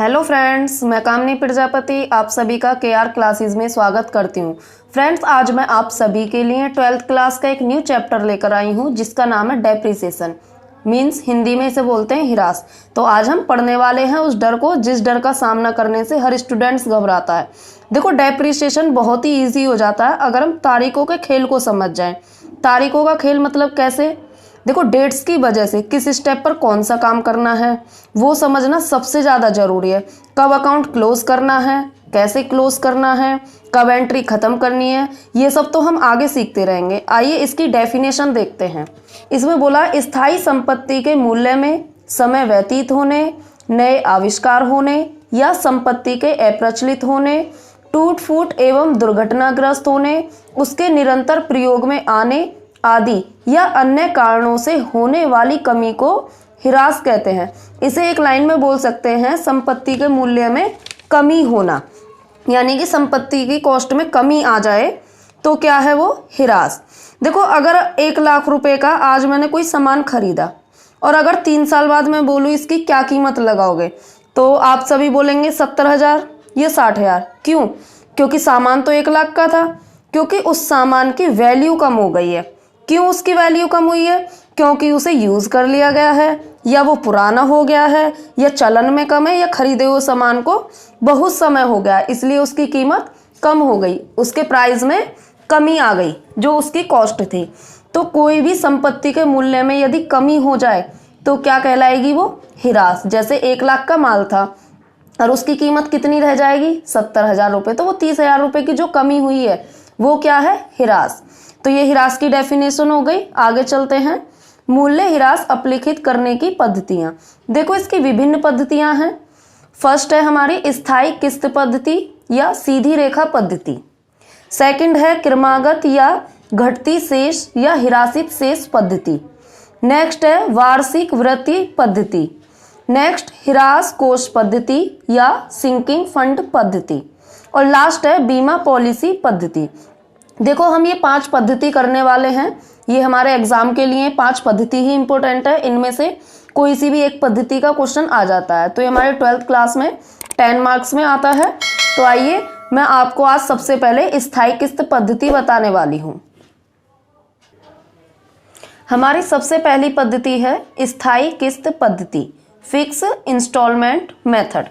Hello friends, मैं कामनी प्रजापति आप सभी का केआर क्लासेस में स्वागत करती हूँ। फ्रेंड्स, आज मैं आप सभी के लिए 12th क्लास का एक न्यू चैप्टर लेकर आई हूँ जिसका नाम है डेप्रिसिएशन। मीन्स हिंदी में इसे बोलते हैं हिरास। तो आज हम पढ़ने वाले हैं उस डर को जिस डर का सामना करने से हर स्टूडेंट्स घबराता है। देखो, डेप्रिसिएशन बहुत ही ईजी हो जाता है अगर हम तारीखों के खेल को समझ जाएं। तारीखों का खेल मतलब कैसे? देखो, डेट्स की वजह से किस स्टेप पर कौन सा काम करना है वो समझना सबसे ज़्यादा ज़रूरी है। कब अकाउंट क्लोज करना है, कैसे क्लोज करना है, कब एंट्री ख़त्म करनी है, ये सब तो हम आगे सीखते रहेंगे। आइए इसकी डेफिनेशन देखते हैं। इसमें बोला स्थायी संपत्ति के मूल्य में समय व्यतीत होने, नए आविष्कार होने या संपत्ति के अप्रचलित होने, टूट फूट एवं दुर्घटनाग्रस्त होने, उसके निरंतर प्रयोग में आने आदि या अन्य कारणों से होने वाली कमी को हिरास कहते हैं। इसे एक लाइन में बोल सकते हैं, संपत्ति के मूल्य में कमी होना, यानी कि संपत्ति की कॉस्ट में कमी आ जाए तो क्या है वो? हिरास। देखो, अगर 1,00,000 रुपए का आज मैंने कोई सामान खरीदा और अगर 3 साल बाद मैं बोलूँ इसकी क्या कीमत लगाओगे, तो आप सभी बोलेंगे 70,000 या 60,000। क्यों? क्योंकि सामान तो 1,00,000 का था, क्योंकि उस सामान की वैल्यू कम हो गई है। क्यों उसकी वैल्यू कम हुई है? क्योंकि उसे यूज़ कर लिया गया है, या वो पुराना हो गया है, या चलन में कम है, या खरीदे हुए सामान को बहुत समय हो गया इसलिए उसकी कीमत कम हो गई, उसके प्राइस में कमी आ गई जो उसकी कॉस्ट थी। तो कोई भी संपत्ति के मूल्य में यदि कमी हो जाए तो क्या कहलाएगी वो? हिरास। जैसे 1,00,000 का माल था और उसकी कीमत कितनी रह जाएगी? 70,000 रुपये। तो वो 30,000 रुपये की जो कमी हुई है वो क्या है? हिरास। तो ये हिरास की डेफिनेशन हो गई। आगे चलते हैं। मूल्य हिरास अपलिखित करने की पद्धतियां। देखो, इसकी विभिन्न पद्धतियां हैं। फर्स्ट है हमारी स्थायी किस्त पद्धति या सीधी रेखा पद्धति। सेकंड है क्रमागत या घटती शेष या हिरासित शेष पद्धति। नेक्स्ट है वार्षिक वृद्धि पद्धति। नेक्स्ट हिरास कोष पद्धति या सिंकिंग फंड पद्धति। और लास्ट है बीमा पॉलिसी पद्धति। देखो, हम ये 5 पद्धति करने वाले हैं। ये हमारे एग्जाम के लिए 5 पद्धति ही इंपॉर्टेंट है। इनमें से कोई सी भी एक पद्धति का क्वेश्चन आ जाता है तो ये हमारे 12th क्लास में 10 मार्क्स में आता है। तो आइए मैं आपको आज सबसे पहले स्थायी किस्त पद्धति बताने वाली हूँ। हमारी सबसे पहली पद्धति है स्थायी किस्त पद्धति, फिक्स इंस्टॉलमेंट मेथड।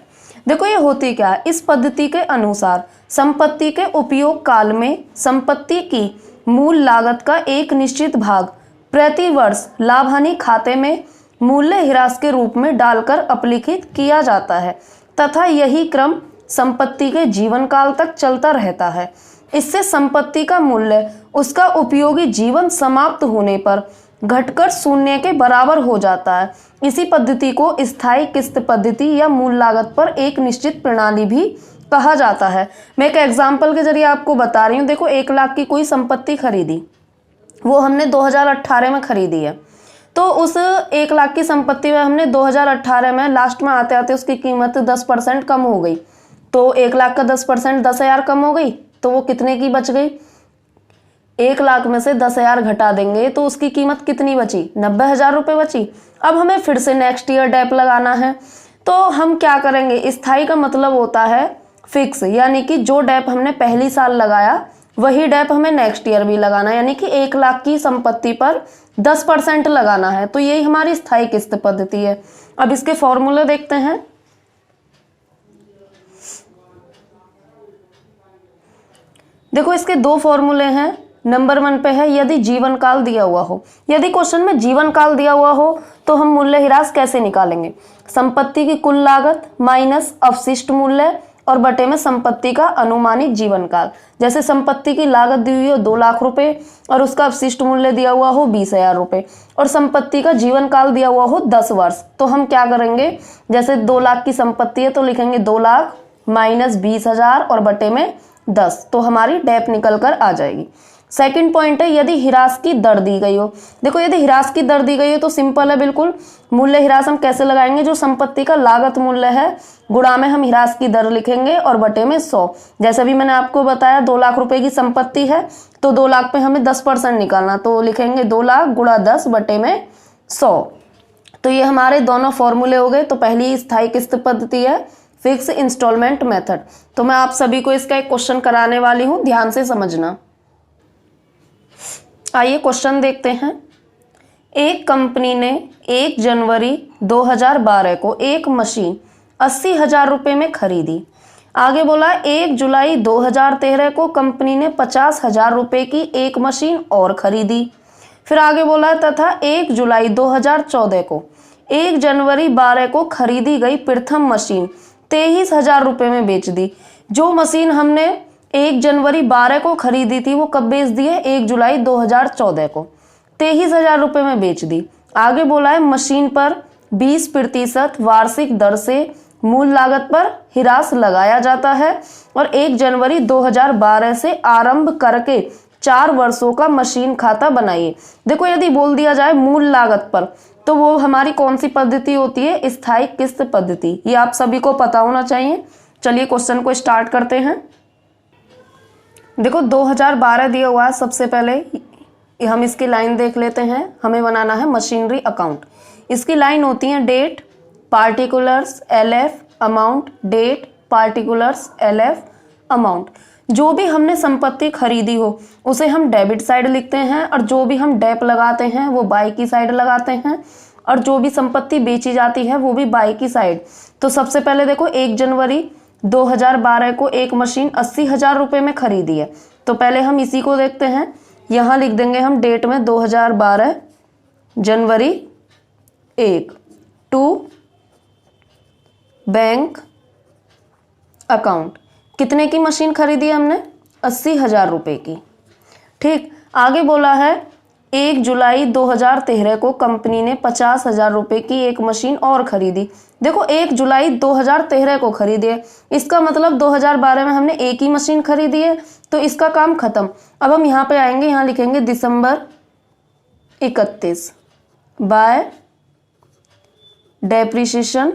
देखो, ये होती क्या है? इस पद्धति के अनुसार संपत्ति के उपयोग काल में संपत्ति की मूल लागत का एक निश्चित भाग प्रति वर्ष लाभ हानि खाते में मूल्य हिरास के रूप में डालकर अपलिखित किया जाता है तथा यही क्रम संपत्ति के जीवन काल तक चलता रहता है। इससे संपत्ति का मूल्य उसका उपयोगी जीवन समाप्त होने पर घटकर शून्य के बराबर हो जाता है। इसी पद्धति को स्थायी किस्त पद्धति या मूल लागत पर एक निश्चित प्रणाली भी कहा जाता है। मैं एक एग्जाम्पल के जरिए आपको बता रही हूँ। देखो, 1,00,000 की कोई संपत्ति खरीदी, वो हमने 2018 में खरीदी है। तो उस 1,00,000 की संपत्ति में हमने 2018 में लास्ट में आते आते उसकी कीमत 10% कम हो गई। तो 1,00,000 का 10% 10,000 कम हो गई, तो वो कितने की बच गई? 1,00,000 में से 10,000 घटा देंगे तो उसकी कीमत कितनी बची? 90,000 रुपये बची। अब हमें फिर से नेक्स्ट ईयर डेप लगाना है, तो हम क्या करेंगे? स्थायी का मतलब होता है फिक्स, यानी कि जो डेप हमने पहली साल लगाया वही डेप हमें नेक्स्ट ईयर भी लगाना है, यानी कि 1,00,000 की संपत्ति पर 10% लगाना है। तो यही हमारी स्थायी किस्त पद्धति है। अब इसके फॉर्मूले देखते हैं। देखो, इसके 2 फॉर्मूले हैं। नंबर 1 पे है यदि जीवन काल दिया हुआ हो। यदि क्वेश्चन में जीवन काल दिया हुआ हो तो हम मूल्य हिरास कैसे निकालेंगे? संपत्ति की कुल लागत माइनस अवशिष्ट मूल्य और बटे में संपत्ति का अनुमानित जीवन काल। जैसे संपत्ति की लागत दी हुई हो 2,00,000 रुपए और उसका अवशिष्ट मूल्य दिया हुआ हो 20,000 रुपए और संपत्ति का जीवन काल दिया हुआ हो 10 वर्ष। तो हम क्या करेंगे? जैसे 2,00,000 की संपत्ति है तो लिखेंगे 2,00,000 माइनस 20,000 और बटे में 10, तो हमारी डेप निकल कर आ जाएगी। सेकंड पॉइंट है यदि हिरास की दर दी गई हो। देखो, यदि हिरास की दर दी गई हो तो सिंपल है बिल्कुल। मूल्य हिरास हम कैसे लगाएंगे? जो संपत्ति का लागत मूल्य है गुणा में हम हिरास की दर लिखेंगे और बटे में 100। जैसे भी मैंने आपको बताया 2,00,000 रुपए की संपत्ति है तो 2,00,000 पे हमें 10% निकालना, तो लिखेंगे 2,00,000 गुणा 10 बटे में 100। तो ये हमारे दोनों फॉर्मूले हो गए। तो पहली स्थायी किस्त पद्धति है फिक्स इंस्टॉलमेंट मेथड। तो मैं आप सभी को इसका एक क्वेश्चन कराने वाली हूं, ध्यान से समझना। आइए क्वेश्चन देखते हैं। एक कंपनी ने 1 जनवरी 2012 को एक मशीन 80,000 रुपये में खरीदी। आगे बोला 1 जुलाई 2013 को कंपनी ने 50,000 रुपये की एक मशीन और खरीदी। फिर आगे बोला तथा 1 जुलाई 2014 को 1 जनवरी 12 को खरीदी गई प्रथम मशीन 23,000 रुपये में बेच दी। जो मशीन हमने 1 जनवरी 12 को खरीदी थी वो कब बेच दी है? 1 जुलाई 2014 को 23,000 रुपये में बेच दी। आगे बोला है मशीन पर 20% वार्षिक दर से मूल लागत पर हिरास लगाया जाता है और 1 जनवरी 2012 से आरंभ करके 4 वर्षों का मशीन खाता बनाइए। देखो यदि बोल दिया जाए मूल लागत पर तो वो हमारी कौन सी पद्धति होती है? स्थायी किस्त पद्धति। ये आप सभी को पता होना चाहिए। चलिए क्वेश्चन को स्टार्ट करते हैं। देखो 2012 दिया हुआ है। सबसे पहले हम इसकी लाइन देख लेते हैं। हमें बनाना है मशीनरी अकाउंट। इसकी लाइन होती है date particulars LF amount, date particulars LF amount. जो भी हमने संपत्ति खरीदी हो उसे हम डेबिट साइड लिखते हैं और जो भी हम डेप लगाते हैं वो बाई की साइड लगाते हैं और जो भी संपत्ति बेची जाती है वो भी बाई की साइड। तो सबसे पहले देखो 1 जनवरी 2012 को एक मशीन 80,000 रुपये में खरीदी है। तो पहले हम इसी को देखते हैं। यहाँ लिख देंगे हम डेट में 2012 जनवरी 1 टू बैंक अकाउंट। कितने की मशीन खरीदी है हमने? 80,000 रुपये की। ठीक, आगे बोला है 1 जुलाई 2013 को कंपनी ने 50,000 रुपये की एक मशीन और खरीदी। देखो 1 जुलाई 2013 को खरीदी है, इसका मतलब 2012 में हमने एक ही मशीन खरीदी है, तो इसका काम खत्म। अब हम यहाँ पे आएंगे, यहाँ लिखेंगे दिसंबर 31 बाय डेप्रिसिएशन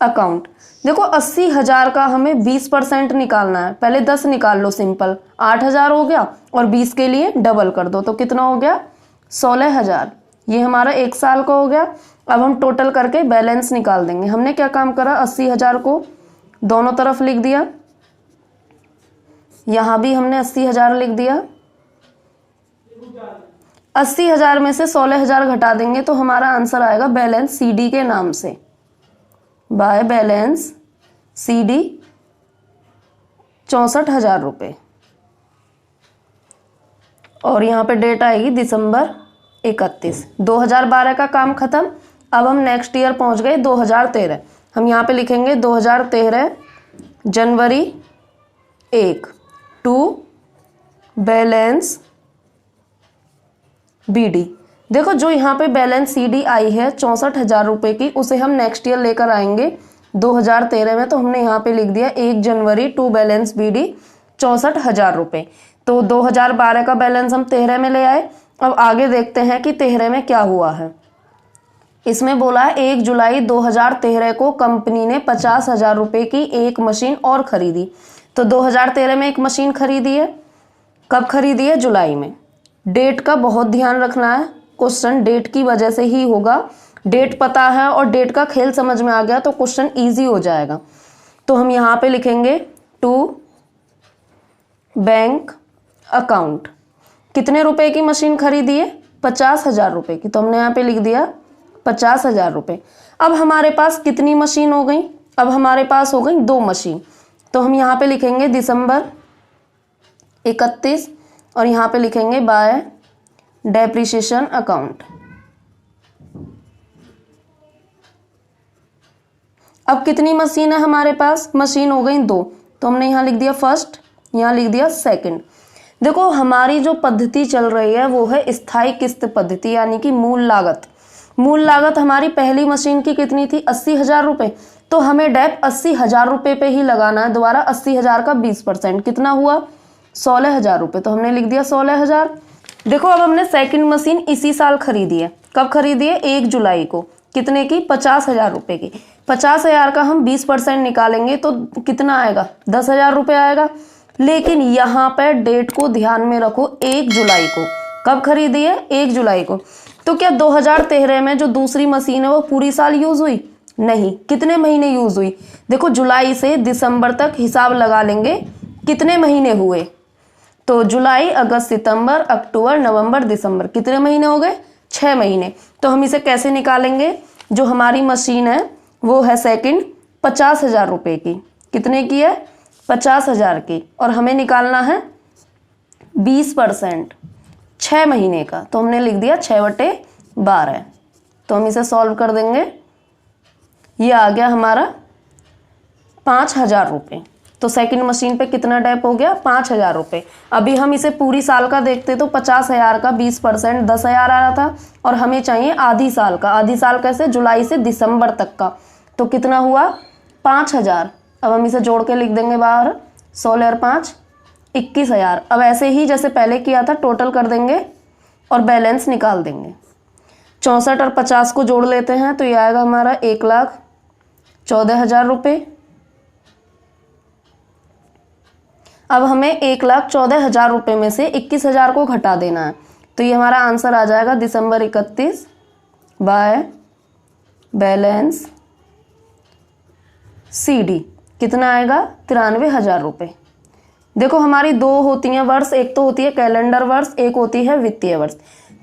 अकाउंट। देखो 80,000 का हमें 20% निकालना है। पहले 10 निकाल लो, सिंपल 8,000 हो गया और 20 के लिए डबल कर दो तो कितना हो गया? 16,000। ये हमारा 1 साल का हो गया। अब हम टोटल करके बैलेंस निकाल देंगे। हमने क्या काम करा? 80,000 को दोनों तरफ लिख दिया, यहाँ भी हमने 80,000 लिख दिया। 80,000 में से 16,000 घटा देंगे तो हमारा आंसर आएगा बैलेंस सीडी के नाम से, बाय बैलेंस सीडी 64,000 रुपये। और यहाँ पे डेट आएगी दिसंबर 31। 2012 का काम खत्म। अब हम नेक्स्ट ईयर पहुँच गए 2013। हम यहाँ पे लिखेंगे 2013 जनवरी 1 टू बैलेंस बीडी। देखो जो यहाँ पे बैलेंस सीडी आई है 64,000 रुपये की, उसे हम नेक्स्ट ईयर लेकर आएंगे 2013 में। तो हमने यहाँ पे लिख दिया 1 जनवरी टू बैलेंस बीडी 64,000 रुपये। तो 2012 का बैलेंस हम 13 में ले आए। अब आगे देखते हैं कि 13 में क्या हुआ है। इसमें बोला है 1 जुलाई 2013 को कंपनी ने 50,000 रुपये की एक मशीन और खरीदी। तो 2013 में एक मशीन खरीदी है। कब खरीदी है? जुलाई में। डेट का बहुत ध्यान रखना है, क्वेश्चन डेट की वजह से ही होगा। डेट पता है और डेट का खेल समझ में आ गया तो क्वेश्चन इजी हो जाएगा। तो हम यहाँ पे लिखेंगे टू बैंक अकाउंट। कितने रुपए की मशीन खरीदी है? 50,000 रुपये की। तो हमने यहाँ पे लिख दिया 50,000 रुपये। अब हमारे पास कितनी मशीन हो गई? अब हमारे पास हो गई 2 मशीन। तो हम यहाँ पे लिखेंगे दिसंबर 31 और यहाँ पे लिखेंगे बाय डेप्रिसिएशन अकाउंट। अब कितनी मशीन है हमारे पास? मशीन हो गई 2। तो हमने यहाँ लिख दिया फर्स्ट, यहाँ लिख दिया सेकंड। देखो हमारी जो पद्धति चल रही है वो है स्थायी किस्त पद्धति, यानी कि मूल लागत। मूल लागत हमारी पहली मशीन की कितनी थी? 80,000 रुपये। तो हमें डेप 80,000 रुपये पे ही लगाना है दोबारा। 80,000 का 20% कितना हुआ? 16,000 रुपये। तो हमने लिख दिया 16,000। देखो अब हमने सेकंड मशीन इसी साल खरीदी है। कब खरीदी है? 1 जुलाई को। कितने की? 50,000 रुपये की। 50,000 का हम 20% निकालेंगे तो कितना आएगा? 10,000 रुपये आएगा। लेकिन यहाँ पर डेट को ध्यान में रखो, 1 जुलाई को। कब खरीदी है? 1 जुलाई को। तो क्या 2013 में जो दूसरी मशीन है वो पूरी साल यूज हुई? नहीं, कितने महीने यूज हुई? देखो जुलाई से दिसंबर तक हिसाब लगा लेंगे कितने महीने हुए। तो जुलाई, अगस्त, सितंबर, अक्टूबर, नवंबर, दिसंबर, कितने महीने हो गए? 6 महीने। तो हम इसे कैसे निकालेंगे? जो हमारी मशीन है वो है सेकंड 50,000 रुपये की। कितने की है? 50,000 की। और हमें निकालना है 20% 6 महीने का। तो हमने लिख दिया 6/12। तो हम इसे सॉल्व कर देंगे। ये आ गया हमारा 5,000 रुपये। तो सेकंड मशीन पे कितना डेप हो गया? 5,000 रुपये। अभी हम इसे पूरी साल का देखते तो 50,000 का 20% 10,000 आ रहा था, और हमें चाहिए आधी साल का। आधी साल कैसे? जुलाई से दिसंबर तक का। तो कितना हुआ? 5,000। अब हम इसे जोड़ के लिख देंगे बाहर। 16 और 5 21,000। अब ऐसे ही जैसे पहले किया था टोटल कर देंगे और बैलेंस निकाल देंगे। 64 और 50 को जोड़ लेते हैं तो ये आएगा हमारा 1,14,000 रुपये। अब हमें 1,14,000 रुपये में से 21,000 को घटा देना है। तो ये हमारा आंसर आ जाएगा दिसंबर 31 बाय बैलेंस CD। कितना आएगा? 93,000 रुपये। देखो हमारी दो होती हैं वर्ष, एक तो होती है कैलेंडर वर्ष, एक होती है वित्तीय वर्ष।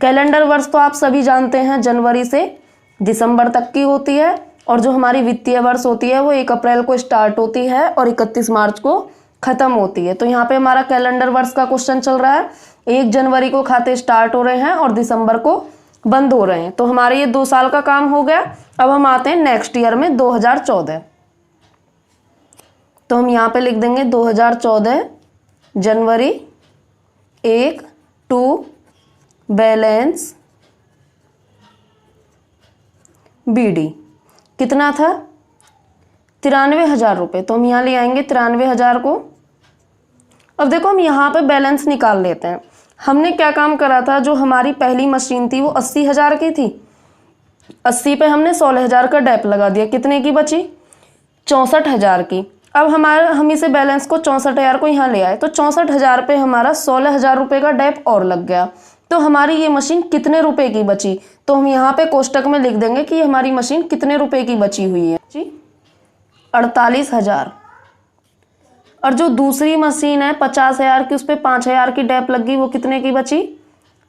कैलेंडर वर्ष तो आप सभी जानते हैं जनवरी से दिसंबर तक की होती है, और जो हमारी वित्तीय वर्ष होती है वो 1 अप्रैल को स्टार्ट होती है और 31 मार्च को खत्म होती है। तो यहाँ पे हमारा कैलेंडर वर्ष का क्वेश्चन चल रहा है। 1 जनवरी को खाते स्टार्ट हो रहे हैं और दिसंबर को बंद हो रहे हैं। तो हमारे ये 2 साल का काम हो गया। अब हम आते हैं नेक्स्ट ईयर में 2014। तो हम यहाँ पे लिख देंगे 2014 जनवरी 1 टू बैलेंस BD। कितना था? 93,000 रुपये। तो हम यहाँ ले आएंगे 93,000 को। अब देखो हम यहाँ पे बैलेंस निकाल लेते हैं। हमने क्या काम करा था? जो हमारी पहली मशीन थी वो 80,000 की थी। 80 पे हमने 16,000 का डेप लगा दिया। कितने की बची? 64,000 की। अब हम इसे बैलेंस को 64,000 को यहाँ ले आए तो 64,000 पे हमारा 16,000 रुपये का डेप और लग गया। तो हमारी ये मशीन कितने रुपए की बची? तो हम यहाँ पे कोष्टक में लिख देंगे कि हमारी मशीन कितने रुपए की बची हुई है जी? 48,000। और जो दूसरी मशीन है 50,000 की, उस पर 5,000 की डेप लगी, वो कितने की बची?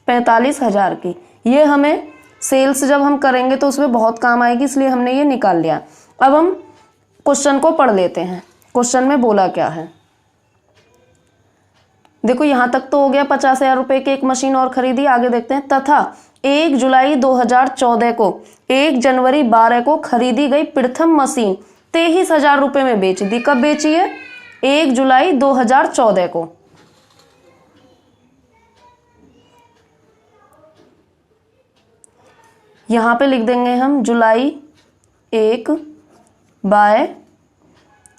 45,000 की। ये हमें सेल्स जब हम करेंगे तो उसमें बहुत काम आएगी, इसलिए हमने ये निकाल लिया। अब हम क्वेश्चन को पढ़ लेते हैं। क्वेश्चन में बोला क्या है? देखो यहाँ तक तो हो गया। 50,000 रुपये की एक मशीन और खरीदी। आगे देखते हैं। तथा 1 जुलाई 2014 को 1 जनवरी 12 को खरीदी गई प्रथम मशीन 23,000 रुपये में बेच दी। कब बेची है? 1 जुलाई 2014 को। यहाँ पे लिख देंगे हम जुलाई 1 बाय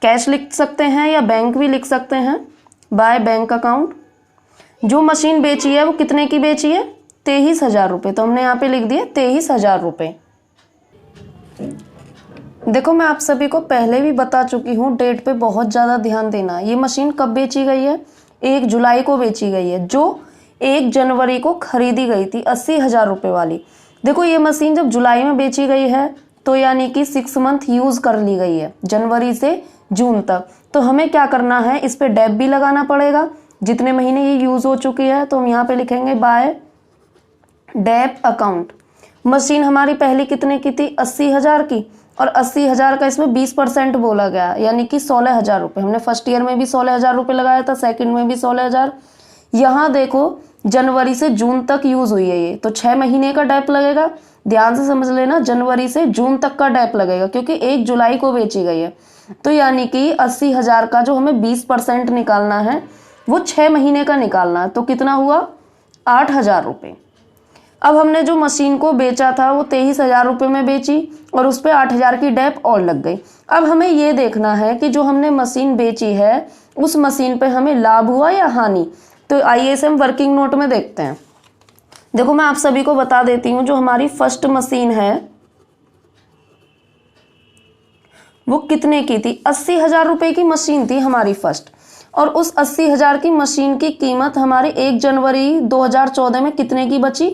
कैश लिख सकते हैं या बैंक भी लिख सकते हैं, बाय बैंक अकाउंट। जो मशीन बेची है वो कितने की बेची है? 23,000 रुपये। तो हमने यहाँ पे लिख दिए 23,000 रुपये। देखो मैं आप सभी को पहले भी बता चुकी हूँ, डेट पे बहुत ज़्यादा ध्यान देना। ये मशीन कब बेची गई है? 1 जुलाई को बेची गई है। जो 1 जनवरी को खरीदी गई थी 80,000 रुपये वाली। देखो ये मशीन जब जुलाई में बेची गई है तो यानी कि 6 मंथ यूज़ कर ली गई है, जनवरी से जून तक। तो हमें क्या करना है? इस पे डेप भी लगाना पड़ेगा जितने महीने ये यूज़ हो चुकी है। तो हम यहाँ पे लिखेंगे बाय डेप अकाउंट। मशीन हमारी पहली कितने की थी? 80,000 की। और 80,000 का इसमें 20% बोला गया, यानी कि 16,000 रुपये। हमने फर्स्ट ईयर में भी 16,000 रुपये लगाया था, सेकंड में भी 16,000। यहाँ देखो जनवरी से जून तक यूज़ हुई है ये, तो 6 महीने का डेप लगेगा। ध्यान से समझ लेना, जनवरी से जून तक का डेप लगेगा क्योंकि 1 जुलाई को बेची गई है। तो यानी कि 80,000 का जो हमें 20% निकालना है वो 6 महीने का निकालना है। तो कितना हुआ? 8,000 रुपये। अब हमने जो मशीन को बेचा था वो 23,000 रुपये में बेची और उस पर 8,000 की डेप और लग गई। अब हमें ये देखना है कि जो हमने मशीन बेची है उस मशीन पे हमें लाभ हुआ या हानि। तो आइए इसे हम वर्किंग नोट में देखते हैं। देखो मैं आप सभी को बता देती हूँ, जो हमारी फर्स्ट मशीन है वो कितने की थी? 80,000 रुपये की मशीन थी हमारी फर्स्ट। और उस 80,000 की मशीन की कीमत हमारी 1 जनवरी 2014 में कितने की बची?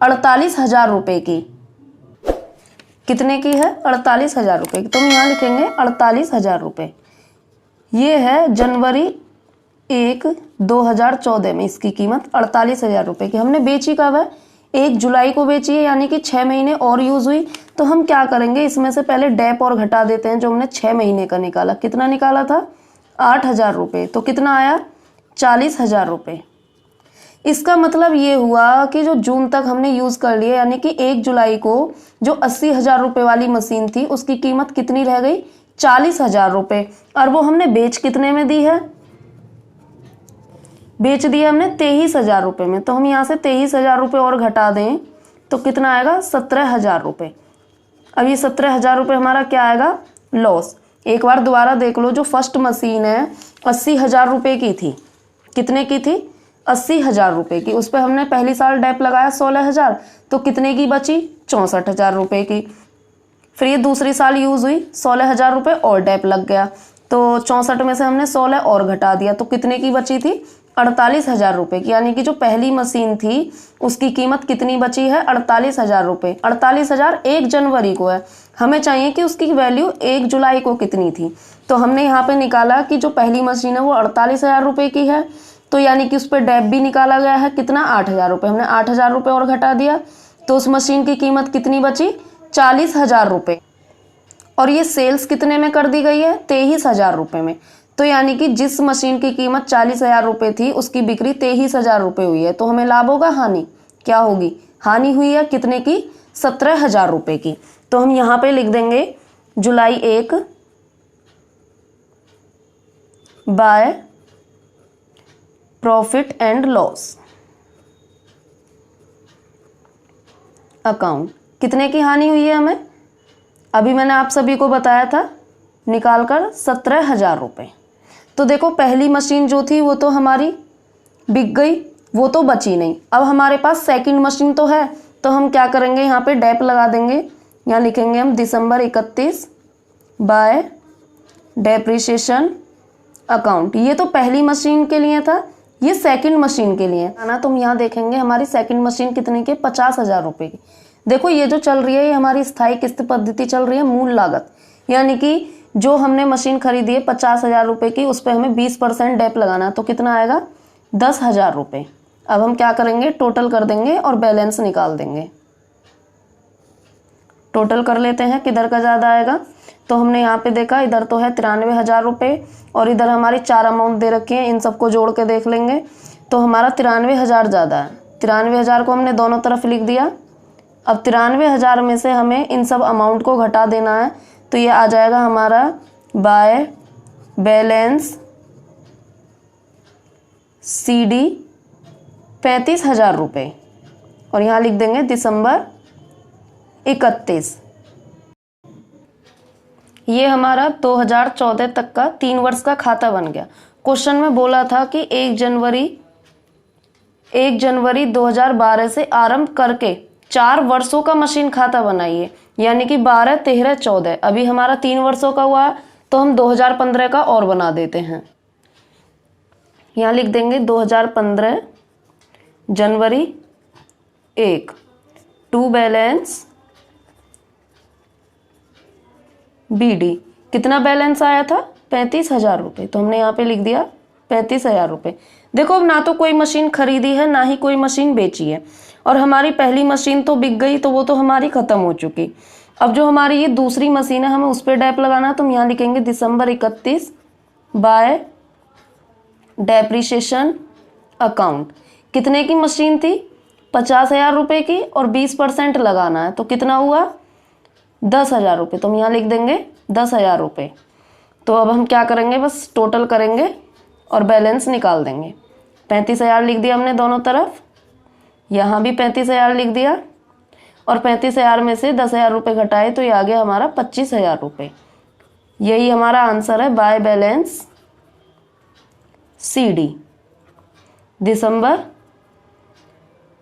48,000 रुपये की। कितने की है? 48,000 रुपये की। तो हम यहाँ लिखेंगे 48,000 रुपये। ये है जनवरी 1, 2014 में इसकी कीमत 48,000 रुपये की। हमने बेची कब है? 1 जुलाई को बेची है, यानी कि 6 महीने और यूज़ हुई। तो हम क्या करेंगे, इसमें से पहले डेप और घटा देते हैं। जो हमने 6 महीने का निकाला, कितना निकाला था? 8,000 रुपये। तो कितना आया? 40,000 रुपये। इसका मतलब ये हुआ कि जो जून तक हमने यूज़ कर लिया, यानी कि 1 जुलाई को जो 80,000 रुपये वाली मशीन थी उसकी कीमत कितनी रह गई? 40,000 रुपये। और वो हमने बेच कितने में दी है? बेच दिया हमने 23,000 रुपये में। तो हम यहाँ से 23,000 रुपये और घटा दें तो कितना आएगा? 17,000 रुपये। अब ये 17,000 रुपये हमारा क्या आएगा? लॉस। एक बार दोबारा देख लो, जो फर्स्ट मशीन है 80,000 रुपये की थी। कितने की थी? 80,000 रुपये की। उस पर हमने पहली साल डेप लगाया 16,000, तो कितने की बची? 64,000 रुपये की। फिर ये दूसरी साल यूज़ हुई, 16,000 रुपये और डेप लग गया, तो 64 में से हमने 16 और घटा दिया, तो कितने की बची थी? 48,000 रुपये की। यानी कि जो पहली मशीन थी उसकी कीमत कितनी बची है? 48,000 रुपये। 48,000 1 जनवरी को है, हमें चाहिए कि उसकी वैल्यू 1 जुलाई को कितनी थी। तो हमने यहाँ पे निकाला कि जो पहली मशीन है वो 48,000 रुपये की है, तो यानी कि उस पर डेप भी निकाला गया है। कितना? 8,000 रुपये। हमने 8,000 रुपये और घटा दिया, तो उस मशीन की कीमत कितनी बची? 40,000 रुपये। और ये सेल्स कितने में कर दी गई है? 23,000 रुपये में। तो यानी कि जिस मशीन की कीमत 40,000 रुपये थी उसकी बिक्री 23,000 रुपये हुई है। तो हमें लाभ होगा? हानि? क्या होगी? हानि हुई है। कितने की? 17,000 रुपये की। तो हम यहाँ पे लिख देंगे जुलाई 1 by profit and loss account. कितने की हानि हुई है हमें? अभी मैंने आप सभी को बताया था निकालकर 17,000 रुपये। तो देखो, पहली मशीन जो थी वो तो हमारी बिक गई, वो तो बची नहीं। अब हमारे पास सेकंड मशीन तो है, तो हम क्या करेंगे, यहाँ पे डेप लगा देंगे। यहाँ लिखेंगे हम दिसंबर 31 बाय डेप्रिसिएशन अकाउंट। ये तो पहली मशीन के लिए था, ये सेकंड मशीन के लिए है ना। तो हम यहाँ देखेंगे हमारी सेकंड मशीन कितने की? 50,000 रुपये की। देखो, ये जो चल रही है ये हमारी स्थायी किस्त पद्धति चल रही है, मूल लागत। यानी कि जो हमने मशीन खरीदी है 50,000 रुपये की, उस पर हमें 20% डेप लगाना है, तो कितना आएगा? 10,000 रुपये। अब हम क्या करेंगे, टोटल कर देंगे और बैलेंस निकाल देंगे। टोटल कर लेते हैं, किधर का ज़्यादा आएगा। तो हमने यहाँ पे देखा, इधर तो है 93,000 रुपये और इधर हमारी 4 अमाउंट दे रखी हैं, इन सबको जोड़ के देख लेंगे तो हमारा 93,000 ज़्यादा है। 93,000 को हमने दोनों तरफ लिख दिया। अब 93,000 में से हमें इन सब अमाउंट को घटा देना है, तो ये आ जाएगा हमारा बाय बैलेंस CD 35,000 रुपये। और यहाँ लिख देंगे दिसंबर 31। ये हमारा 2014 तक का 3 वर्ष का खाता बन गया। क्वेश्चन में बोला था कि 1 जनवरी 2012 से आरंभ करके 4 वर्षों का मशीन खाता बनाइए, यानी कि 12, 13, 14। अभी हमारा 3 वर्षों का हुआ है, तो हम 2015 का और बना देते हैं। यहाँ लिख देंगे 2015 जनवरी 1 टू बैलेंस BD। कितना बैलेंस आया था? 35,000 रुपये। तो हमने यहाँ पे लिख दिया 35,000 रुपये। देखो, अब ना तो कोई मशीन खरीदी है ना ही कोई मशीन बेची है, और हमारी पहली मशीन तो बिक गई, तो वो तो हमारी ख़त्म हो चुकी। अब जो हमारी ये दूसरी मशीन है हमें उस पर डेप लगाना है, तो हम यहाँ लिखेंगे दिसंबर 31 बाय डेप्रिसिएशन अकाउंट। कितने की मशीन थी? 50,000 रुपये की, और 20% लगाना है, तो कितना हुआ? 10,000 रुपये। तो हम यहाँ लिख देंगे 10,000 रुपये। तो अब हम क्या करेंगे, बस टोटल करेंगे और बैलेंस निकाल देंगे। 35,000 लिख दिया हमने दोनों तरफ, यहाँ भी 35,000 लिख दिया, और 35,000 में से 10,000 रुपये घटाए तो ये आ गया हमारा 25,000 रुपये। यही हमारा आंसर है बाय बैलेंस CD दिसंबर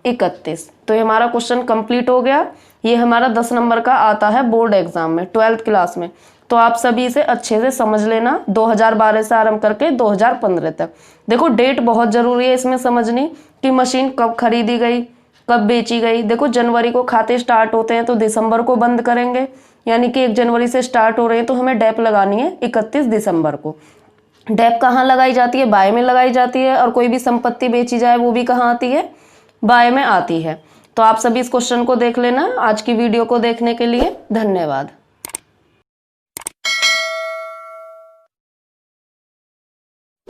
31। तो ये हमारा क्वेश्चन कंप्लीट हो गया। ये हमारा 10 नंबर का आता है बोर्ड एग्जाम में 12th क्लास में। तो आप सभी इसे अच्छे से समझ लेना, 2012 से आरंभ करके 2015 तक। देखो, डेट बहुत ज़रूरी है इसमें समझनी कि मशीन कब खरीदी गई, कब बेची गई। देखो जनवरी को खाते स्टार्ट होते हैं तो दिसंबर को बंद करेंगे, यानी कि 1 जनवरी से स्टार्ट हो रहे हैं तो हमें डेप लगानी है 31 दिसंबर को। डेप कहाँ लगाई जाती है? बाय में लगाई जाती है। और कोई भी संपत्ति बेची जाए वो भी कहाँ आती है? बाय में आती है। तो आप सभी इस क्वेश्चन को देख लेना। आज की वीडियो को देखने के लिए धन्यवाद।